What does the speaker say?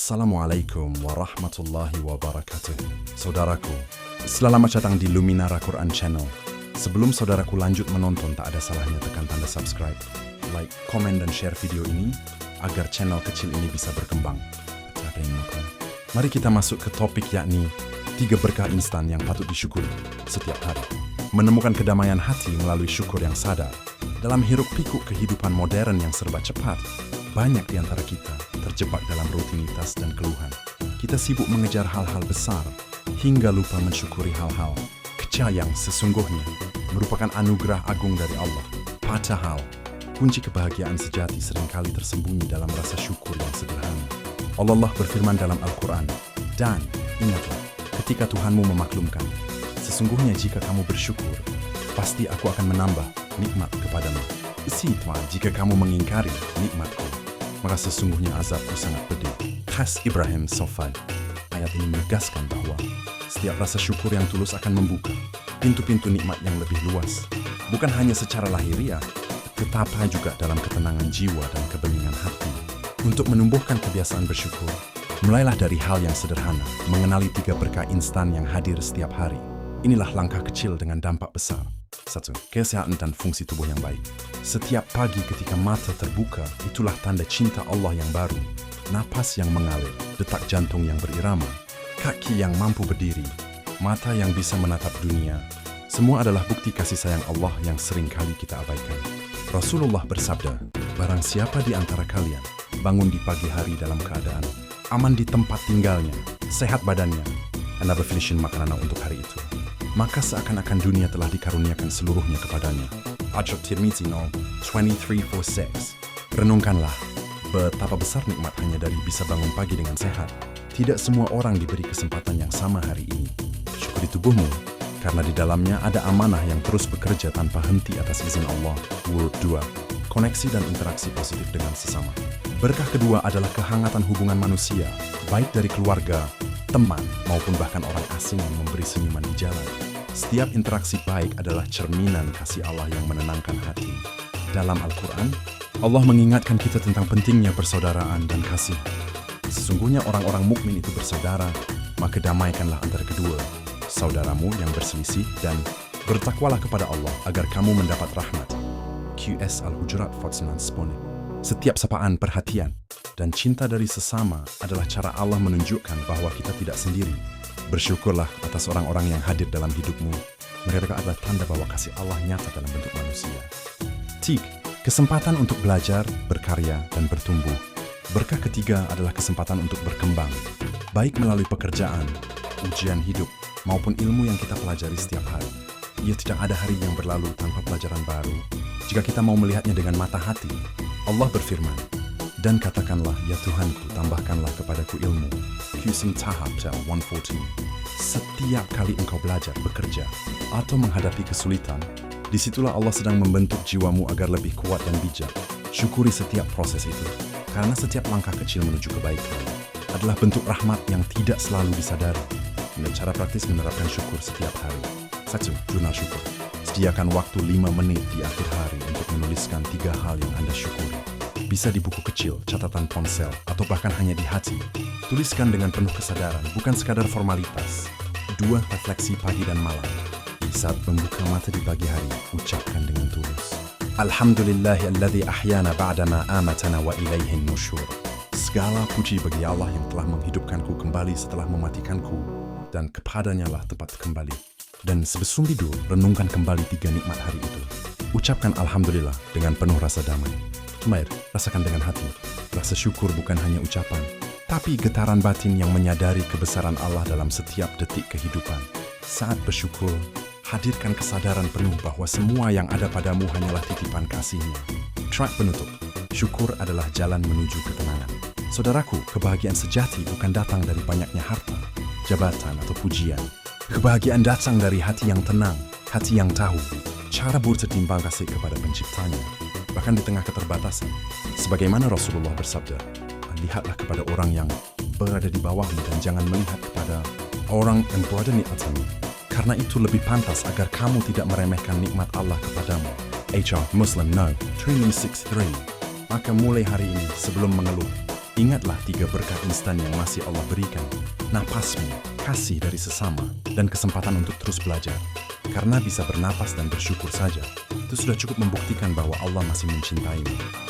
Assalamualaikum warahmatullahi wabarakatuh. Saudaraku, selamat datang di Luminara Quran Channel. Sebelum saudaraku lanjut menonton, tak ada salahnya tekan tanda subscribe, like, komen, dan share video ini agar channel kecil ini bisa berkembang. Mari kita masuk ke topik, yakni 3 berkah instan yang patut disyukuri setiap hari. Menemukan kedamaian hati melalui syukur yang sadar. Dalam hiruk-pikuk kehidupan modern yang serba cepat, banyak di antara kita terjebak dalam rutinitas dan keluhan. Kita sibuk mengejar hal-hal besar hingga lupa mensyukuri hal-hal kecil yang sesungguhnya merupakan anugerah agung dari Allah. Padahal, kunci kebahagiaan sejati seringkali tersembunyi dalam rasa syukur yang sederhana. Allah berfirman dalam Al-Quran, dan ingatlah ketika Tuhanmu memaklumkan, sesungguhnya jika kamu bersyukur, pasti aku akan menambah nikmat kepadamu. Sitwa, jika kamu mengingkari nikmatku, maka sesungguhnya azabku sangat pedih. Khas Ibrahim Sofad. Ayat ini menegaskan bahwa setiap rasa syukur yang tulus akan membuka pintu-pintu nikmat yang lebih luas. Bukan hanya secara lahiriah, tetapi juga dalam ketenangan jiwa dan kebeningan hati. Untuk menumbuhkan kebiasaan bersyukur, mulailah dari hal yang sederhana, mengenali 3 berkah instan yang hadir setiap hari. Inilah langkah kecil dengan dampak besar. 1. Kesehatan dan fungsi tubuh yang baik. Setiap pagi ketika mata terbuka, itulah tanda cinta Allah yang baru. Napas yang mengalir, detak jantung yang berirama, kaki yang mampu berdiri, mata yang bisa menatap dunia. Semua adalah bukti kasih sayang Allah yang sering kali kita abaikan. Rasulullah bersabda, barang siapa di antara kalian bangun di pagi hari dalam keadaan aman di tempat tinggalnya, sehat badannya, anda berfilishin makanan untuk hari itu, maka seakan-akan dunia telah dikaruniakan seluruhnya kepadanya. Ajab Tirmizi No. 2346. Renungkanlah betapa besar nikmat hanya dari bisa bangun pagi dengan sehat. Tidak semua orang diberi kesempatan yang sama hari ini. Syukuri tubuhmu, karena di dalamnya ada amanah yang terus bekerja tanpa henti atas izin Allah. Word 2. Koneksi dan interaksi positif dengan sesama. Berkah kedua adalah kehangatan hubungan manusia, baik dari keluarga, teman, maupun bahkan orang asing yang memberi senyuman di jalan. Setiap interaksi baik adalah cerminan kasih Allah yang menenangkan hati. Dalam Al-Quran, Allah mengingatkan kita tentang pentingnya persaudaraan dan kasih. Sesungguhnya orang-orang mukmin itu bersaudara, maka damaikanlah antara kedua saudaramu yang berselisih dan bertakwalah kepada Allah agar kamu mendapat rahmat. QS Al-Hujurat 49. Setiap sapaan, perhatian, dan cinta dari sesama adalah cara Allah menunjukkan bahwa kita tidak sendiri. Bersyukurlah atas orang-orang yang hadir dalam hidupmu. Mereka adalah tanda bahwa kasih Allah nyata dalam bentuk manusia. 3. Kesempatan untuk belajar, berkarya, dan bertumbuh. Berkah ketiga adalah kesempatan untuk berkembang, baik melalui pekerjaan, ujian hidup, maupun ilmu yang kita pelajari setiap hari. Ia tidak ada hari yang berlalu tanpa pelajaran baru, jika kita mau melihatnya dengan mata hati. Allah berfirman, dan katakanlah, ya Tuhanku, tambahkanlah kepadaku ilmu. Qsim Tahap 114. Setiap kali engkau belajar, bekerja, atau menghadapi kesulitan, disitulah Allah sedang membentuk jiwamu agar lebih kuat dan bijak. Syukuri setiap proses itu, karena setiap langkah kecil menuju kebaikan adalah bentuk rahmat yang tidak selalu disadari. Dan cara praktis menerapkan syukur setiap hari. 1. Jurnal syukur. Sediakan waktu 5 menit di akhir hari untuk menuliskan 3 hal yang Anda syukuri. Bisa di buku kecil, catatan ponsel, atau bahkan hanya di hati. Tuliskan dengan penuh kesadaran, bukan sekadar formalitas. 2. Refleksi pagi dan malam. Di saat membuka mata di pagi hari, ucapkan dengan tulus, Alhamdulillahilladzi ahyana ba'dama amatana wa ilaihin nusyur. Segala puji bagi Allah yang telah menghidupkanku kembali setelah mematikanku, dan kepadanya lah tempat kembali. Dan sebelum tidur, renungkan kembali 3 nikmat hari itu. Ucapkan Alhamdulillah dengan penuh rasa damai. Mari rasakan dengan hati. Rasa syukur bukan hanya ucapan, tapi getaran batin yang menyadari kebesaran Allah dalam setiap detik kehidupan. Saat bersyukur, hadirkan kesadaran penuh bahwa semua yang ada padamu hanyalah titipan kasih-Nya. Track penutup. Syukur adalah jalan menuju ketenangan. Saudaraku, kebahagiaan sejati bukan datang dari banyaknya harta, jabatan, atau pujian. Kebahagiaan datang dari hati yang tenang, hati yang tahu cara berterima kasih kepada Penciptanya, bahkan di tengah keterbatasan. Sebagaimana Rasulullah bersabda, lihatlah kepada orang yang berada di bawahmu dan jangan melihat kepada orang yang berada di atasmu, karena itu lebih pantas agar kamu tidak meremehkan nikmat Allah kepadamu. HR Muslim No. 363. Maka mulai hari ini, sebelum mengeluh, Ingatlah 3 berkah instan yang masih Allah berikan. Napasmu, kasih dari sesama, dan kesempatan untuk terus belajar. Karena bisa bernapas dan bersyukur saja, itu sudah cukup membuktikan bahwa Allah masih mencintaimu.